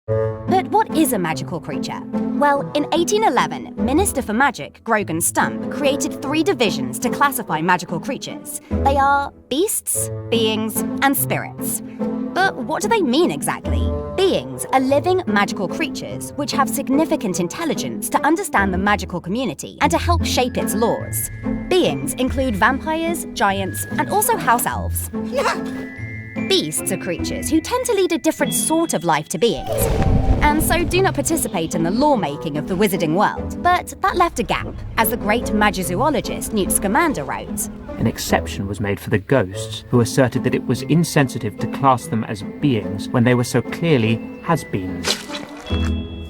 But what is a magical creature? Well, in 1811, Minister for Magic, Grogan Stump, created 3 divisions to classify magical creatures. They are beasts, beings, and spirits. But what do they mean exactly? Beings are living magical creatures which have significant intelligence to understand the magical community and to help shape its laws. Beings include vampires, giants, and also house elves. Beasts are creatures who tend to lead a different sort of life to beings, and so do not participate in the lawmaking of the wizarding world. But that left a gap, as the great magizoologist Newt Scamander wrote. An exception was made for the ghosts, who asserted that it was insensitive to class them as beings when they were so clearly has-beens.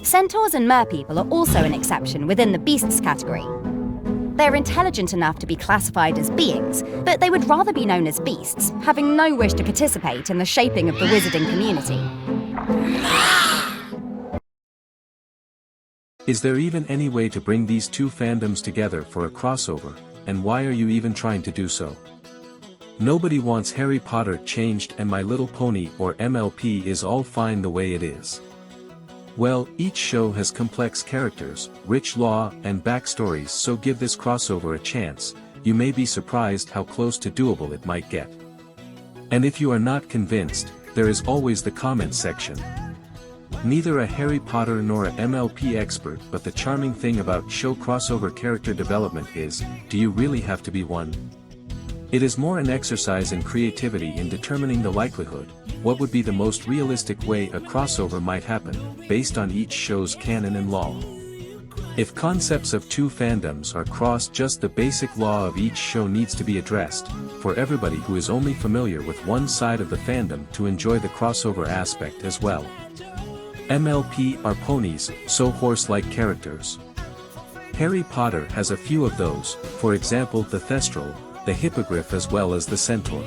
Centaurs and merpeople are also an exception within the beasts category. They're intelligent enough to be classified as beings, but they would rather be known as beasts, having no wish to participate in the shaping of the wizarding community. Is there even any way to bring these 2 fandoms together for a crossover, and why are you even trying to do so? Nobody wants Harry Potter changed and My Little Pony or MLP is all fine the way it is. Well, each show has complex characters, rich lore, and backstories, so give this crossover a chance. You may be surprised how close to doable it might get. And if you are not convinced, there is always the comments section. Neither a Harry Potter nor a MLP expert, but the charming thing about show crossover character development is, do you really have to be one? It is more an exercise in creativity in determining the likelihood, what would be the most realistic way a crossover might happen, based on each show's canon and law. If concepts of 2 fandoms are crossed, just the basic law of each show needs to be addressed, for everybody who is only familiar with one side of the fandom to enjoy the crossover aspect as well. MLP are ponies, so horse-like characters. Harry Potter has a few of those, for example the Thestral, the Hippogriff as well as the Centaur.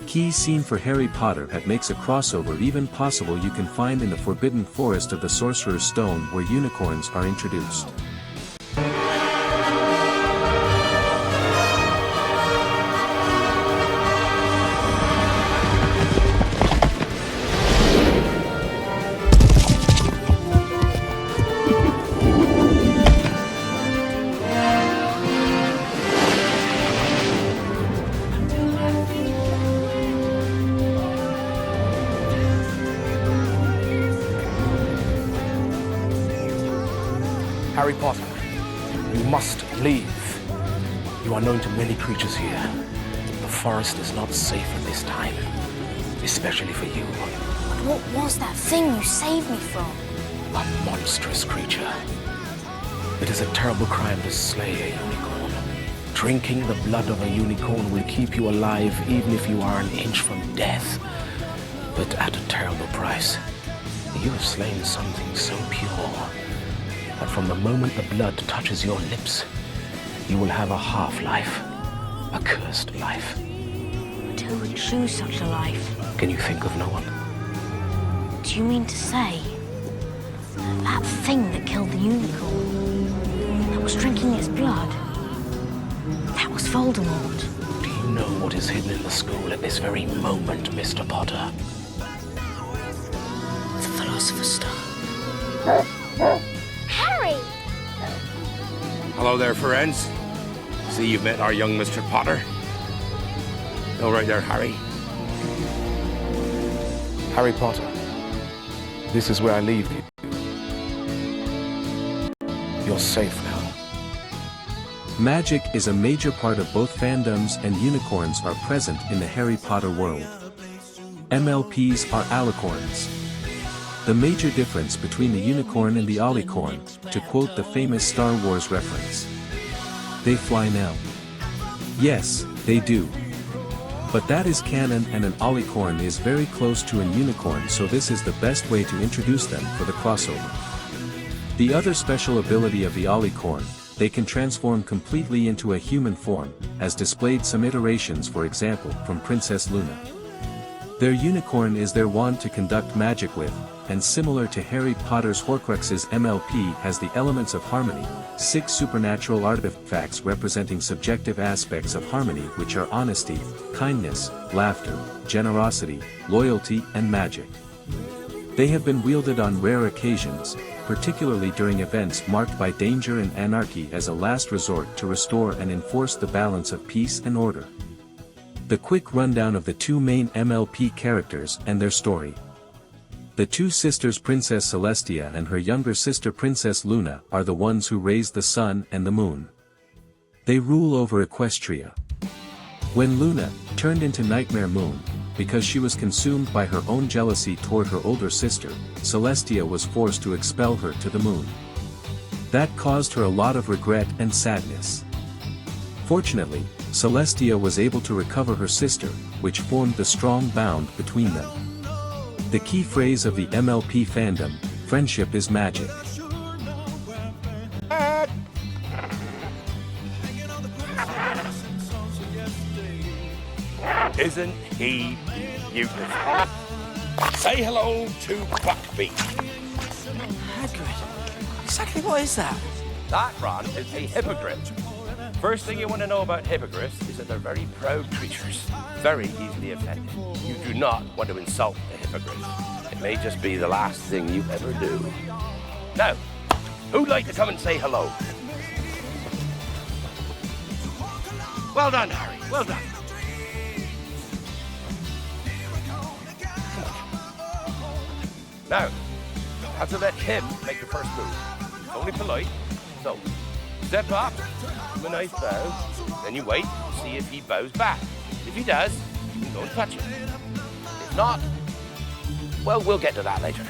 Key scene for Harry Potter that makes a crossover even possible you can find in the Forbidden Forest of the Sorcerer's Stone, where unicorns are introduced. Harry Potter, you must leave. You are known to many creatures here. The forest is not safe at this time, especially for you. What was that thing you saved me from? A monstrous creature. It is a terrible crime to slay a unicorn. Drinking the blood of a unicorn will keep you alive even if you are an inch from death, but at a terrible price. You have slain something so pure that from the moment the blood touches your lips, you will have a half-life, a cursed life. But who would choose such a life? Can you think of no one? Do you mean to say that thing that killed the unicorn, that was drinking its blood, that was Voldemort? Do you know what is hidden in the school at this very moment, Mr. Potter? The Philosopher's Stone. Harry! Hello there, friends. See, you've met our young Mr. Potter. Oh, right there, Harry. Harry Potter, this is where I leave you. You're safe now. Magic is a major part of both fandoms, and unicorns are present in the Harry Potter world. MLPs are alicorns. The major difference between the unicorn and the alicorn, to quote the famous Star Wars reference. They fly now. Yes, they do. But that is canon, and an alicorn is very close to an unicorn, so this is the best way to introduce them for the crossover. The other special ability of the alicorn, they can transform completely into a human form, as displayed some iterations, for example from Princess Luna. Their unicorn is their wand to conduct magic with, and similar to Harry Potter's Horcruxes, MLP has the elements of harmony, 6 supernatural artifacts representing subjective aspects of harmony, which are honesty, kindness, laughter, generosity, loyalty, and magic. They have been wielded on rare occasions, particularly during events marked by danger and anarchy as a last resort to restore and enforce the balance of peace and order. The quick rundown of the two main MLP characters and their story. The two sisters Princess Celestia and her younger sister Princess Luna are the ones who raise the sun and the moon. They rule over Equestria. When Luna turned into Nightmare Moon, because she was consumed by her own jealousy toward her older sister, Celestia was forced to expel her to the moon. That caused her a lot of regret and sadness. Fortunately, Celestia was able to recover her sister, which formed the strong bond between them. The key phrase of the MLP fandom, friendship is magic. Isn't he beautiful? Say hello to Buckbeak. Hagrid, exactly what is that? That, Ron, is a hippogriff. First thing you want to know about hippogriffs is that they're very proud creatures, very easily offended. You do not want to insult a hippogriff. It may just be the last thing you ever do. Now, who'd like to come and say hello? Well done, Harry. Well done. Now, you have to let him make the first move. It's only polite. So, step up, give him a nice bow, then you wait and see if he bows back. If he does, you can go and touch him. If not, well, we'll get to that later.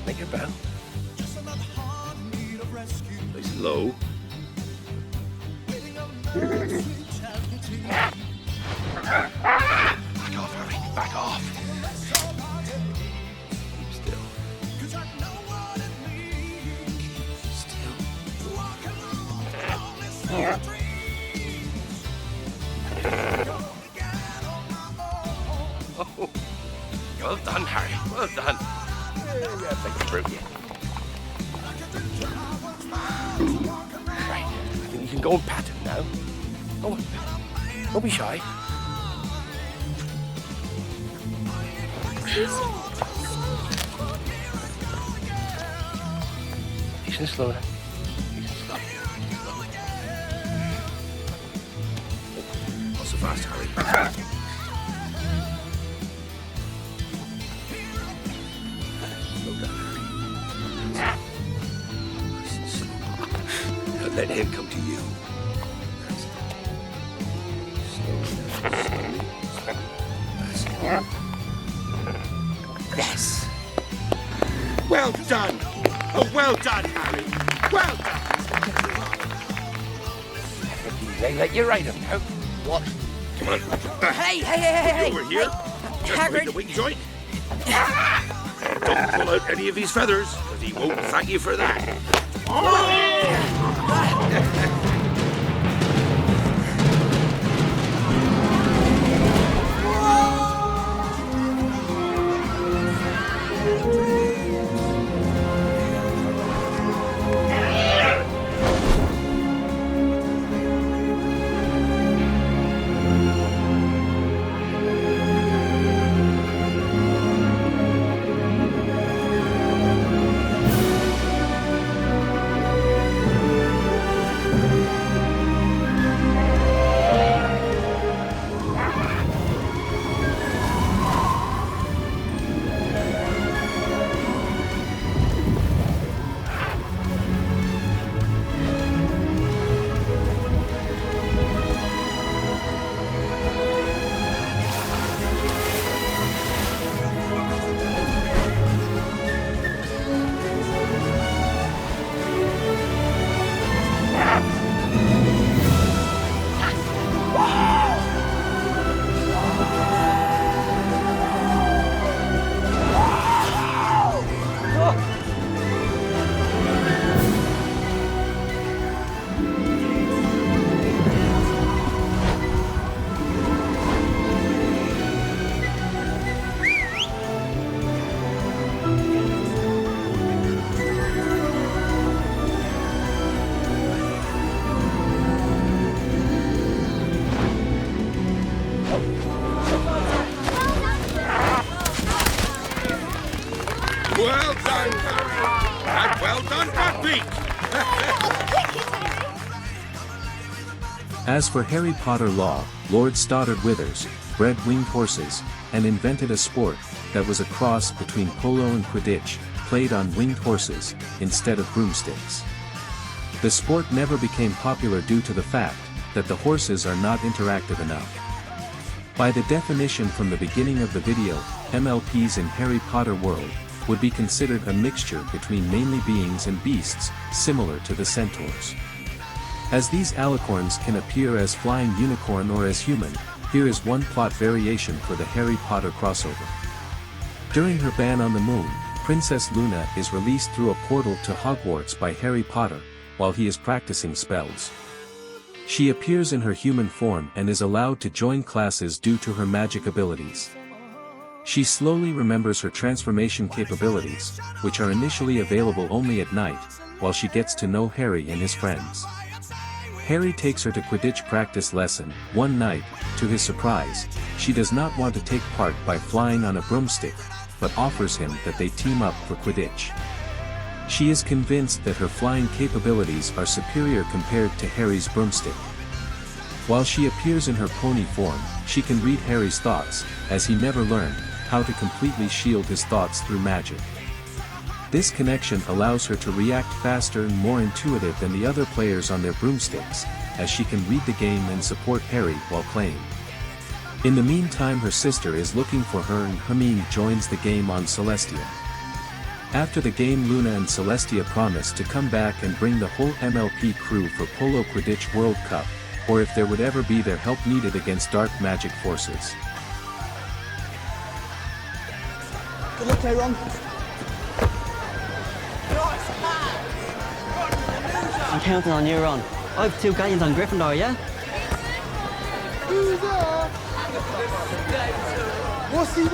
Make your bow. Nice and low. Back off, Harry. Back off. Keep still. Oh, well done, Harry. Well done. Yeah, thank you, brute. Right, I think you can go and pat him now. Go on. Don't be shy. Nice and slow now. Nice and slow. Not so fast, Harry. Slow down, Harry. Nice and slow. Now let him come to you. Yes. Well done. Oh, well done, Harry. Well done. Let you ride him now. What? Come on. Hey! Over here. Just Hagrid. break the wing joint. Don't pull out any of his feathers, because he won't thank you for that. And well done, Buckbeak! As for Harry Potter law, Lord Stoddard Withers bred winged horses and invented a sport that was a cross between polo and Quidditch, played on winged horses instead of broomsticks. The sport never became popular due to the fact that the horses are not interactive enough. By the definition from the beginning of the video, MLPs in Harry Potter world would be considered a mixture between mainly beings and beasts, similar to the centaurs. As these alicorns can appear as flying unicorn or as human, here is one plot variation for the Harry Potter crossover. During her ban on the moon, Princess Luna is released through a portal to Hogwarts by Harry Potter, while he is practicing spells. She appears in her human form and is allowed to join classes due to her magic abilities. She slowly remembers her transformation capabilities, which are initially available only at night, while she gets to know Harry and his friends. Harry takes her to Quidditch practice lesson. One night, to his surprise, she does not want to take part by flying on a broomstick, but offers him that they team up for Quidditch. She is convinced that her flying capabilities are superior compared to Harry's broomstick. While she appears in her pony form, she can read Harry's thoughts, as he never learned how to completely shield his thoughts through magic. This connection allows her to react faster and more intuitive than the other players on their broomsticks, as she can read the game and support Harry while playing. In the meantime, her sister is looking for her and Hermione joins the game on Celestia. After the game, Luna and Celestia promise to come back and bring the whole MLP crew for Polo Quidditch World Cup, or if there would ever be their help needed against dark magic forces. Good luck, Ron. I'm counting on you, Ron. I have 2 galleons on Gryffindor, yeah? Who's up? What's he doing?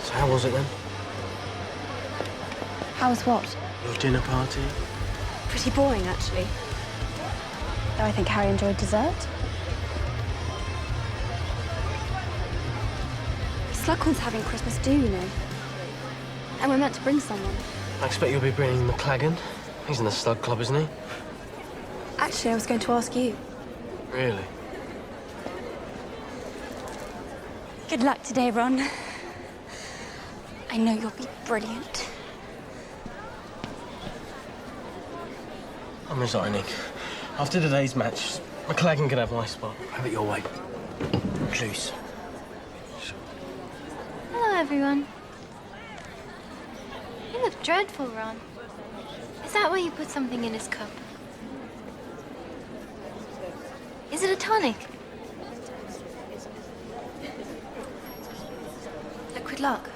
So how was it then? How was what? Your dinner party? Pretty boring, actually. Though I think Harry enjoyed dessert. Slughorn's having Christmas do, you know. And we're meant to bring someone. I expect you'll be bringing McLagan. He's in the Slug Club, isn't he? Actually, I was going to ask you. Really? Good luck today, Ron. I know you'll be brilliant. I'm resigning. After today's match, McLagan can have my spot. Have it your way. Please. Hello, everyone. You look dreadful, Ron. Is that why you put something in his cup? Is it a tonic? Liquid luck?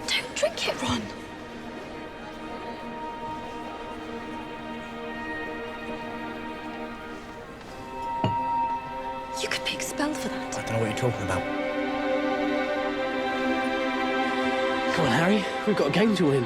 Don't drink it, Ron. You could be expelled for that. I don't know what you're talking about. Come on, Harry. We've got a game to win.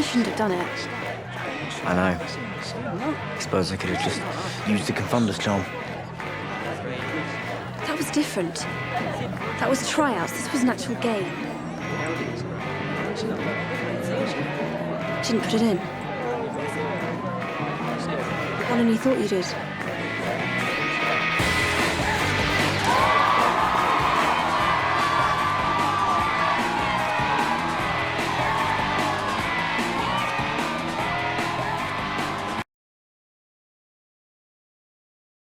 shouldn't have done it. I know. I suppose I could have just used the confundus charm. That was different. That was tryouts. This was an actual game. Didn't put it in. Well, only thought you did.